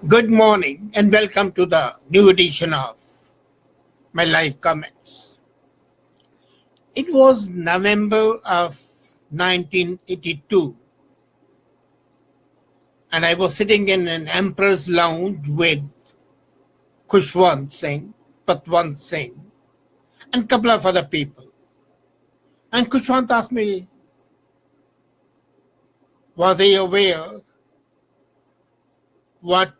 Good morning and welcome to the new edition of my live comments. It was November of 1982 and I was sitting in an Emperor's Lounge with Khushwant Singh, Patwant Singh and a couple of other people. And Khushwant asked me, was I aware what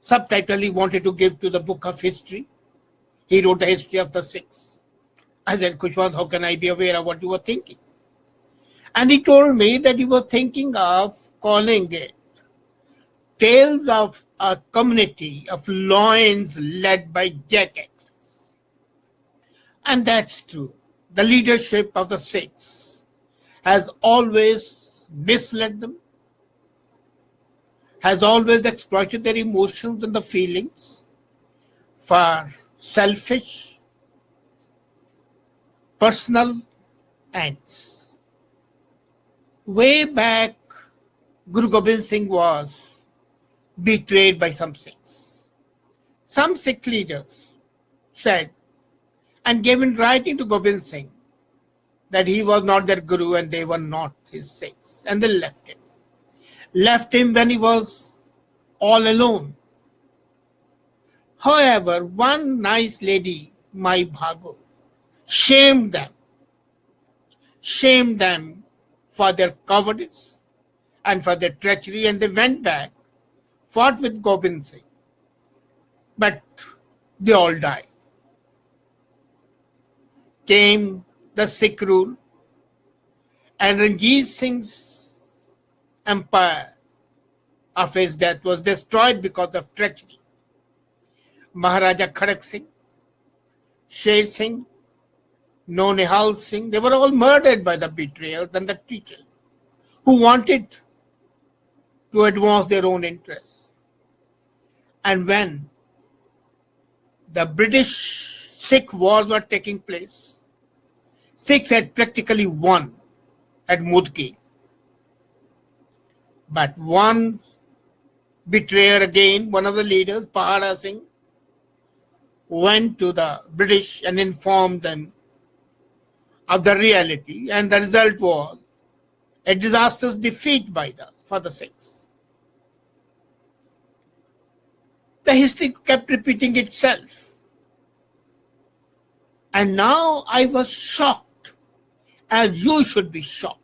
subtitle he wanted to give to the book of history? He wrote the history of the Sikhs. I said, Khushwant, how can I be aware of what you were thinking? And he told me that he was thinking of calling it Tales of a Community of Loins Led by Jackasses. And that's true. The leadership of the Sikhs has always misled them, has always exploited their emotions and the feelings for selfish, personal ends. Way back, Guru Gobind Singh was betrayed by some Sikhs. Some Sikh leaders said and gave in writing to Gobind Singh that he was not their Guru and they were not his Sikhs, and they left him. Left him when he was all alone. However, one nice lady, Mai Bhago, shamed them for their cowardice and for their treachery, and they went back, fought with Gobind Singh, but they all died. Came the Sikh rule, and Ranjit Singh's empire after his death was destroyed because of treachery. Maharaja Khadak Singh, Sher Singh, Nonihal Singh, they were all murdered by the betrayers and the teachers who wanted to advance their own interests. And when the British Sikh wars were taking place, Sikhs had practically won at Mudki. But one betrayer again, one of the leaders, Pahara Singh, went to the British and informed them of the reality, and the result was a disastrous defeat for the Sikhs. The history kept repeating itself. And now I was shocked, as you should be shocked.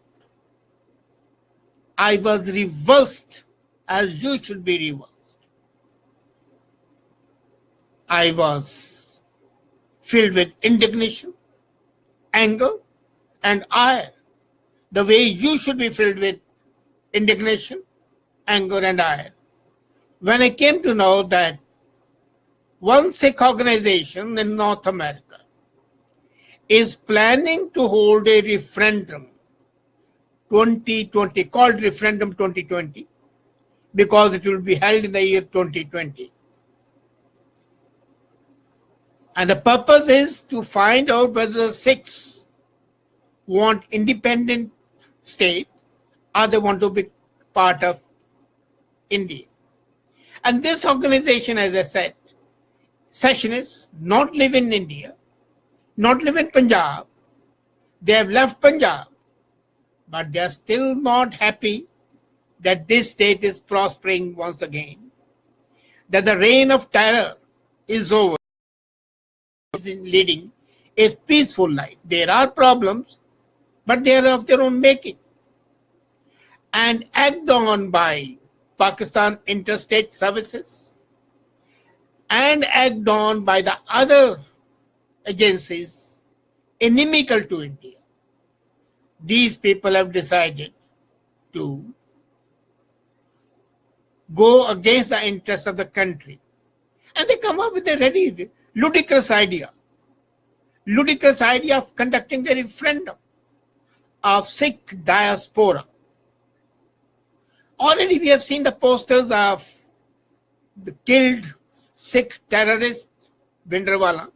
I was revulsed, as you should be revulsed. I was filled with indignation, anger, and ire, the way you should be filled with indignation, anger, and ire. When I came to know that one Sikh organization in North America is planning to hold a referendum 2020, called Referendum 2020, because it will be held in the year 2020. And the purpose is to find out whether the Sikhs want independent state or they want to be part of India. And this organization, as I said, sessionists, not live in India, not live in Punjab. They have left Punjab, but they are still not happy that this state is prospering once again, that the reign of terror is over, is leading a peaceful life. There are problems, but they are of their own making. And egged on by Pakistan Interstate Services and egged on by the other agencies inimical to India, these people have decided to go against the interests of the country. And they come up with a very ludicrous idea of conducting a referendum of Sikh diaspora. Already we have seen the posters of the killed Sikh terrorist Bhindranwala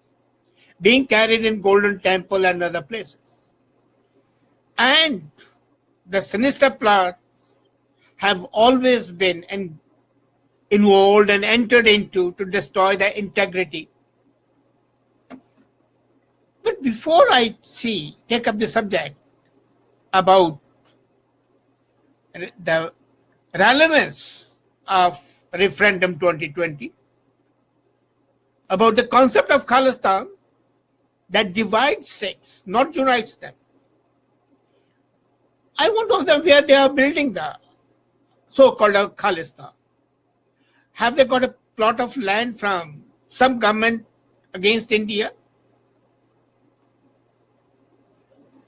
being carried in Golden Temple and other places. And the sinister plot have always been involved and entered into to destroy the integrity. But before I take up the subject about the relevance of Referendum 2020, about the concept of Khalistan that divides Sikhs, not unites them, I want to ask them where they are building the so-called Khalistan. Have they got a plot of land from some government against India?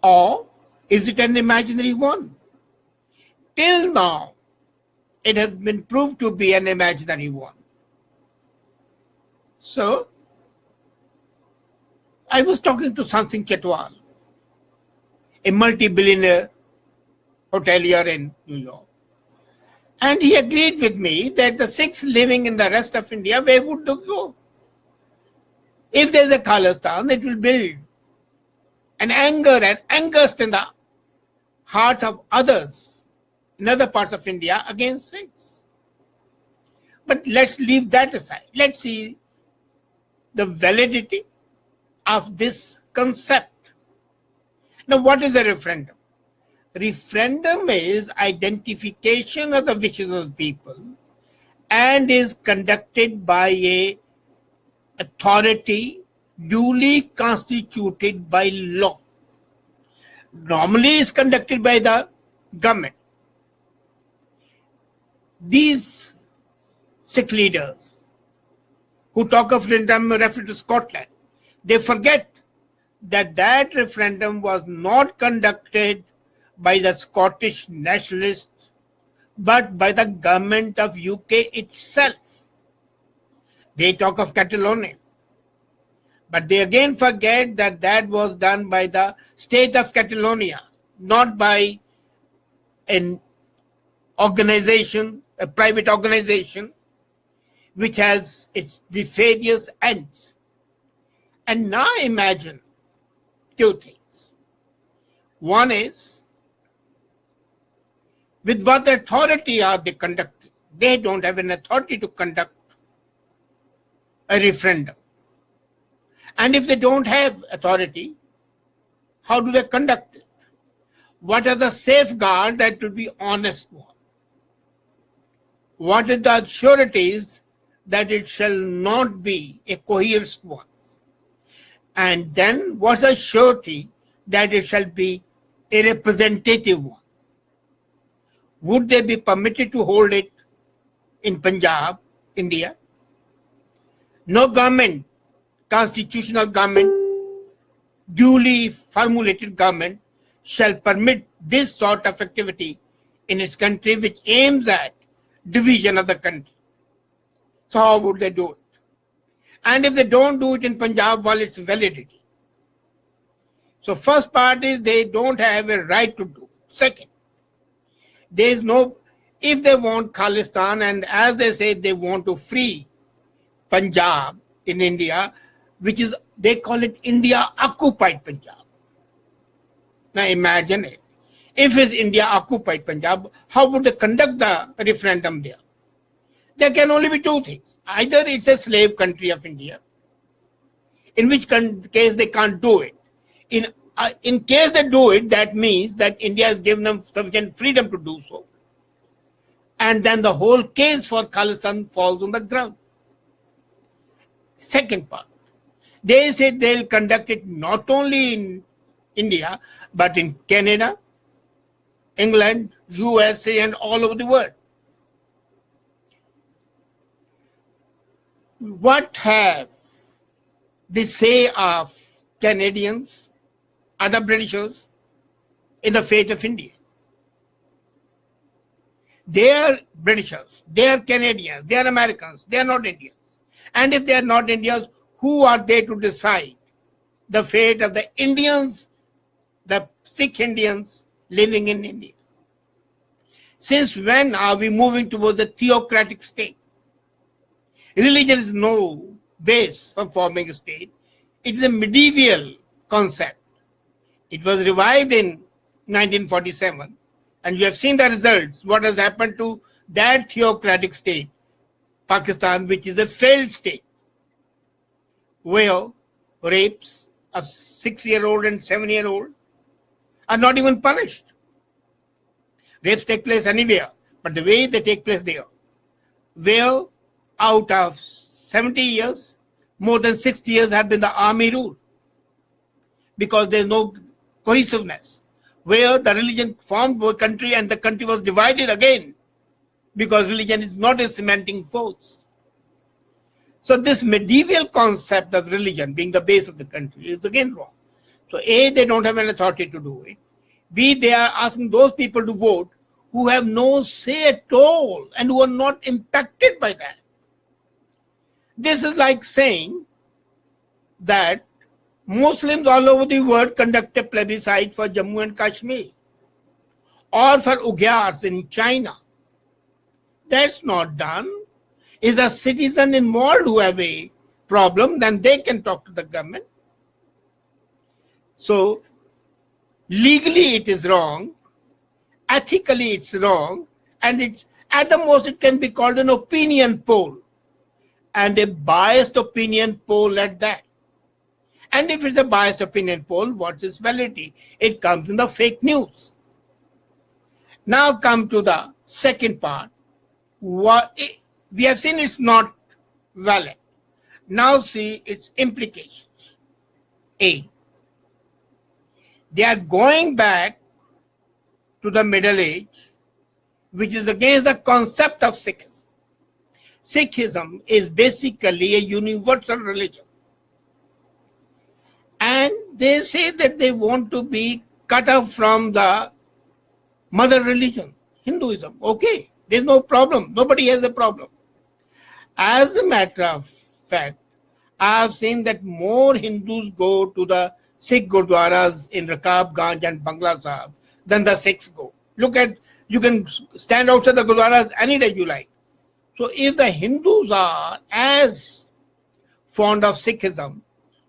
Or is it an imaginary one? Till now, it has been proved to be an imaginary one. So, I was talking to Sansing Chetwal, a multi-billionaire hotelier in New York. And he agreed with me that the Sikhs living in the rest of India, where would they go? If there's a Khalistan, it will build an anger and angst in the hearts of others in other parts of India against Sikhs. But let's leave that aside. Let's see the validity of this concept. Now, what is a referendum? Referendum is identification of the wishes of people and is conducted by a authority duly constituted by law. Normally is conducted by the government. These Sikh leaders who talk of referendum refer to Scotland, they forget that that referendum was not conducted by the Scottish nationalists, but by the government of UK itself. They talk of Catalonia, but they again forget that that was done by the state of Catalonia, not by an organization, a private organization, which has its nefarious ends. And now imagine two things. One is, with what authority are they conducting? They don't have an authority to conduct a referendum. And if they don't have authority, how do they conduct it? What are the safeguards that will be honest one? What are the sureties that it shall not be a coerced one? And then what's the surety that it shall be a representative one? Would they be permitted to hold it in Punjab, India? No government, constitutional government, duly formulated government shall permit this sort of activity in its country which aims at division of the country. So how would they do it? And if they don't do it in Punjab, well, it's validity. So first part is they don't have a right to do it. Second, there is no, if they want Khalistan and as they say they want to free Punjab in India, which is, they call it India occupied Punjab. Now imagine it. If it's India occupied Punjab, how would they conduct the referendum there? There can only be two things. Either it's a slave country of India, in which case they can't do it. In case they do it, that means that India has given them sufficient freedom to do so. And then the whole case for Khalistan falls on the ground. Second part, they say they'll conduct it not only in India, but in Canada, England, USA, and all over the world. What have they say of Canadians, other Britishers, in the fate of India? They are Britishers, they are Canadians, they are Americans, they are not Indians. And if they are not Indians, who are they to decide the fate of the Indians, the Sikh Indians living in India? Since when are we moving towards a theocratic state? Religion is no base for forming a state. It is a medieval concept. It was revived in 1947, and you have seen the results, what has happened to that theocratic state Pakistan, which is a failed state, where rapes of 6-year-old and 7-year-old are not even punished. Rapes take place anywhere, but the way they take place there, where out of 70 years, more than 60 years have been the army rule, because there is no cohesiveness, where the religion formed a country and the country was divided again, because religion is not a cementing force. So this medieval concept of religion being the base of the country is again wrong. So A, they don't have an authority to do it. B, they are asking those people to vote who have no say at all and who are not impacted by that. This is like saying that Muslims all over the world conduct a plebiscite for Jammu and Kashmir or for Uyghurs in China. That's not done. Is a citizen involved who have a problem, then they can talk to the government. So legally it is wrong, ethically it's wrong, and it's at the most it can be called an opinion poll, and a biased opinion poll at that. And if it's a biased opinion poll, what's its validity? It comes in the fake news. Now come to the second part. We have seen it's not valid. Now see its implications. A, they are going back to the Middle Age, which is against the concept of Sikhism. Sikhism is basically a universal religion. And they say that they want to be cut off from the mother religion, Hinduism. Okay, there's no problem. Nobody has a problem. As a matter of fact, I have seen that more Hindus go to the Sikh Gurdwaras in Rakabganj and Bangla Sahib than the Sikhs go. Look at, you can stand outside the Gurdwaras any day you like. So if the Hindus are as fond of Sikhism,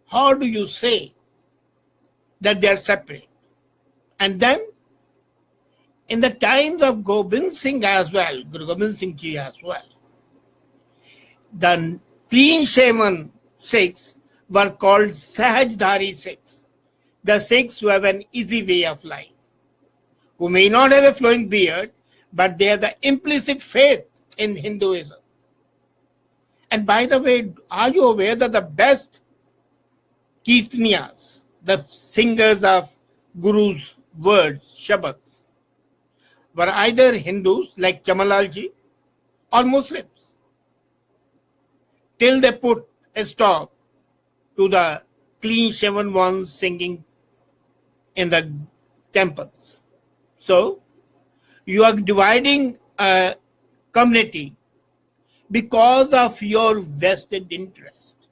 how do you say that they are separate? And then in the times of Gobind Singh as well, Guru Gobind Singh Ji as well, the clean-shaven Sikhs were called Sahajdhari Sikhs, the Sikhs who have an easy way of life, who may not have a flowing beard, but they have the implicit faith in Hinduism. And by the way, are you aware that the best Kirtaniyas, the singers of Guru's words, Shabads, were either Hindus like Chamalalji or Muslims, till they put a stop to the clean-shaven ones singing in the temples. So, you are dividing a community because of your vested interest.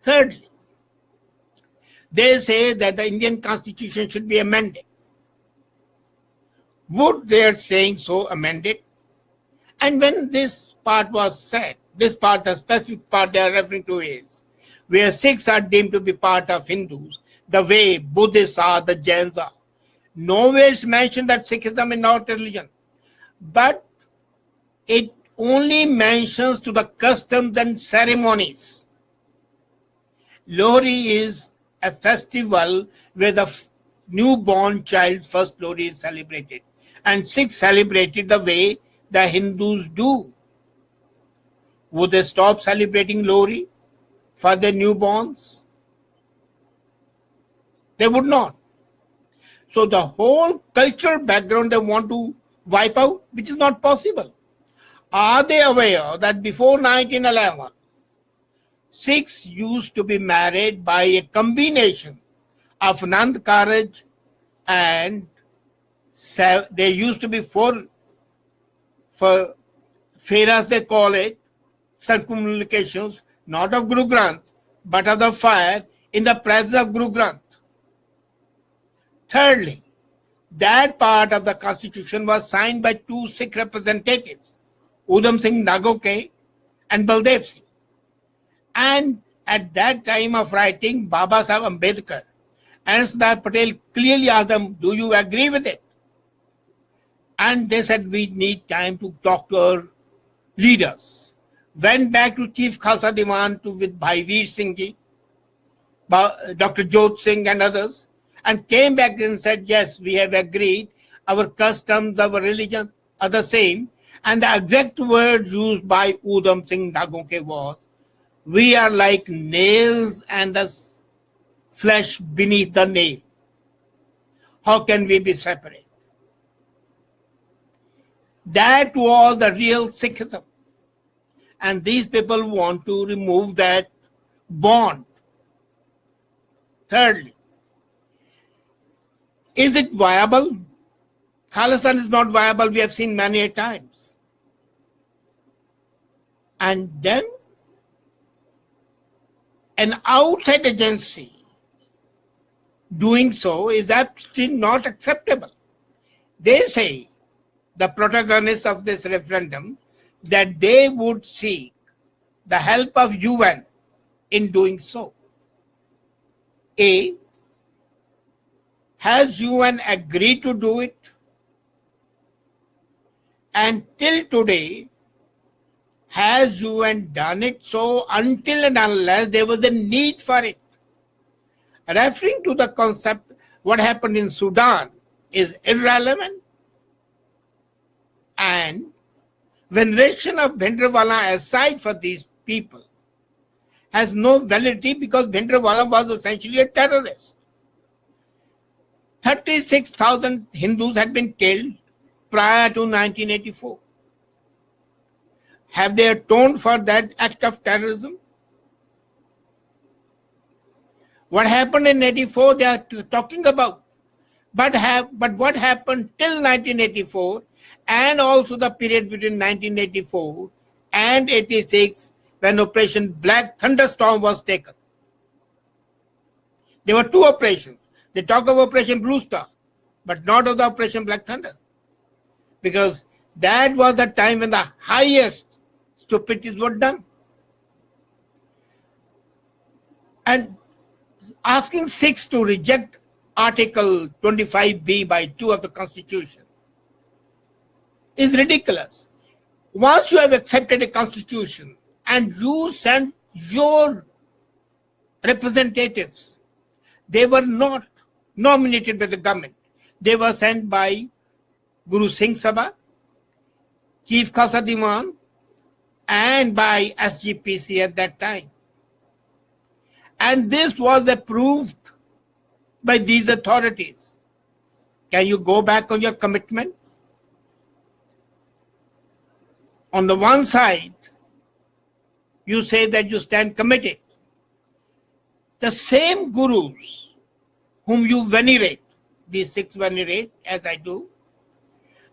Thirdly, they say that the Indian Constitution should be amended. Would their saying so amend it? And when this part was said, this part, the specific part they are referring to is where Sikhs are deemed to be part of Hindus, the way Buddhists are, the Jains are. Nowhere is mentioned that Sikhism is not a religion, but it only mentions to the customs and ceremonies. Lohri is a festival where the newborn child's first Lohri is celebrated, and Sikhs celebrate it the way the Hindus do. Would they stop celebrating Lohri for their newborns? They would not. So the whole cultural background they want to wipe out, which is not possible. Are they aware that before 1911, Sikhs used to be married by a combination of Nand Karaj and there used to be four Feras they call it, circumlocutions, not of Guru Granth, but of the fire in the presence of Guru Granth. Thirdly, that part of the constitution was signed by two Sikh representatives, Udham Singh Nagoke and Baldev Singh. And at that time of writing, Baba Sahib Ambedkar and Sardar Patel clearly asked them, do you agree with it? And they said, we need time to talk to our leaders. went back to Chief Khalsa Diwan with Bhai Veer Singh ji, Dr. Jot Singh and others, and came back and said, yes, we have agreed, our customs, our religion are the same. And the exact words used by Udham Singh Nagonke was, we are like nails and the flesh beneath the nail. How can we be separate? That was the real Sikhism. And these people want to remove that bond. Thirdly, is it viable? Khalistan is not viable, we have seen many a times. And then an outside agency doing so is absolutely not acceptable. They say, the protagonists of this referendum, that they would seek the help of UN in doing so. A, has UN agreed to do it? And till today, has UN done it so until and unless there was a need for it? Referring to the concept, what happened in Sudan is irrelevant, and veneration of Bhindranwala aside for these people has no validity because Bhindranwala was essentially a terrorist. 36,000 Hindus had been killed prior to 1984. Have they atoned for that act of terrorism? What happened in 84 they are talking about. But what happened till 1984 and also the period between 1984 and 86 when Operation Black Thunderstorm was taken. There were two operations. They talk of Operation Blue Star, but not of the Operation Black Thunder. Because that was the time when the highest stupidities were done. And asking Sikhs to reject Article 25B by 2 of the Constitution is ridiculous. Once you have accepted a constitution and you send your representatives, they were not nominated by the government. They were sent by Guru Singh Sabha, Chief Khalsa Diwan, and by SGPC at that time. And this was approved by these authorities. Can you go back on your commitment? On the one side, you say that you stand committed. The same gurus whom you venerate, these Sikhs venerate, as I do,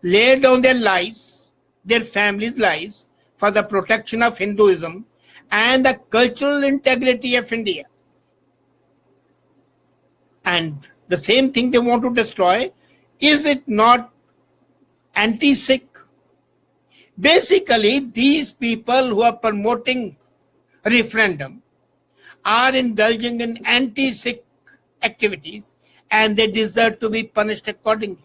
lay down their lives, their families' lives, for the protection of Hinduism and the cultural integrity of India. And the same thing they want to destroy, is it not anti-Sikh? Basically, these people who are promoting referendum are indulging in anti-Sikh activities and they deserve to be punished accordingly.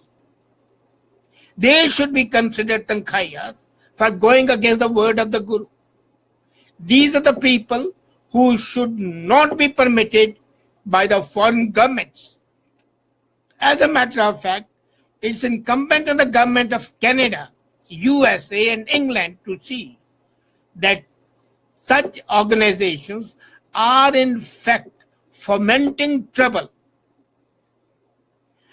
They should be considered tankhayas for going against the word of the Guru. These are the people who should not be permitted by the foreign governments. As a matter of fact, it's incumbent on the government of Canada, USA and England to see that such organizations are in fact fomenting trouble.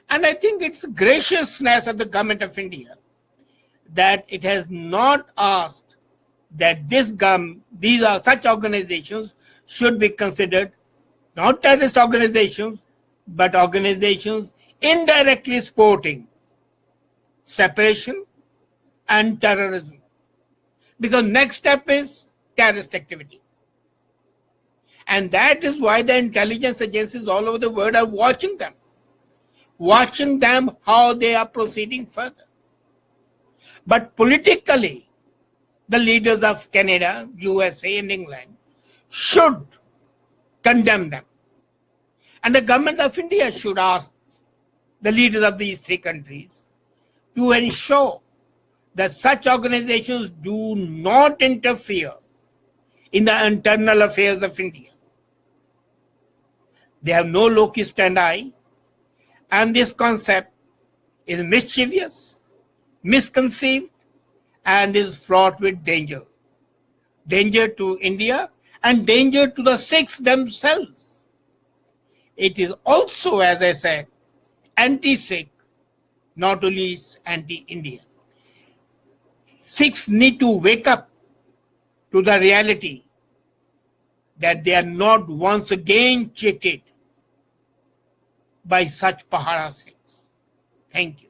And I think it's graciousness of the government of India that it has not asked that these are such organizations should be considered not terrorist organizations, but organizations indirectly supporting separation and terrorism. Because next step is terrorist activity. And that is why the intelligence agencies all over the world are watching them how they are proceeding further. But politically, the leaders of Canada, USA and England should condemn them. And the government of India should ask the leaders of these three countries to ensure that such organizations do not interfere in the internal affairs of India. They have no locus standi, and this concept is mischievous, misconceived, and is fraught with danger. Danger to India and danger to the Sikhs themselves. It is also, as I said, anti-Sikh, not only anti-India. Sikhs need to wake up to the reality that they are not once again cheated by such Pahara Sikhs. Thank you.